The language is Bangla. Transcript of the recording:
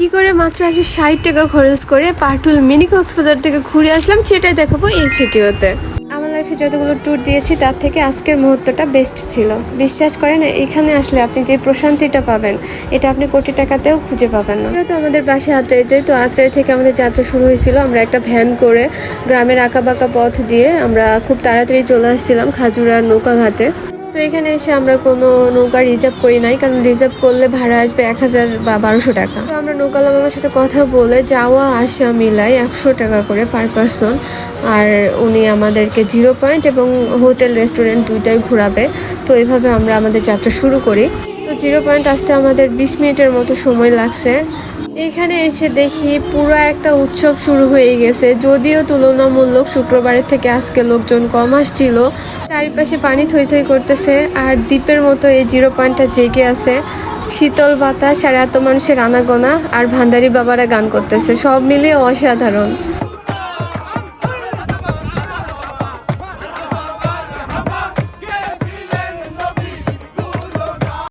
কি করে মাত্র 160 টাকা খরচ করে পাটুল মিনি কক্সবাজার থেকে ঘুরে আসলাম সেটাই দেখাবো এই ভিডিওতে। আমার লাইফে যতগুলো ট্যুর দিয়েছি তার থেকে আজকের মুহূর্তটা বেস্ট ছিল। বিশ্বাস করেন এখানে আসলে আপনি যে প্রশান্তিটা পাবেন এটা আপনি কোটি টাকাতেও খুঁজে পাবেন না। যেহেতু আমাদের বাসে আত্রাইতে, তো আত্রাই থেকে আমাদের যাত্রা শুরু হয়েছিল। আমরা একটা ভ্যান করে গ্রামের আঁকাবাঁকা পথ দিয়ে আমরা খুব তাড়াতাড়ি চলে আসছিলাম খাজুরার নৌকা ঘাটে। তো এখানে এসে আমরা কোনো নৌকা রিজার্ভ করি নাই, কারণ রিজার্ভ করলে ভাড়া আসবে 1000 বা 1200 টাকা। তো আমরা নৌকালাম আমার সাথে কথা বলে যাওয়া আসা মিলাই 100 টাকা করে পার পারসন। আর উনি আমাদেরকে 0 পয়েন্ট এবং হোটেল রেস্টুরেন্ট দুইটাই ঘোরাবে। তো এইভাবে আমরা আমাদের যাত্রা শুরু করি। তো 0 পয়েন্ট আসতে আমাদের 20 মিনিটের মতো সময় লাগছে। এখানে এসে দেখি পুরো একটা উৎসব শুরু হয়ে গেছে। যদিও তুলনামূলক শুক্রবারের থেকে আজকে লোকজন কম আসছিল। চারিপাশে পানি থই থই করতেছে আর দ্বীপের মতো এই 0 পয়েন্টটা জেগে আছে। শীতল বাতাস আর এত মানুষের আনাগোনা আর ভান্ডারি বাবারা গান করতেছে, সব মিলিয়ে অসাধারণ।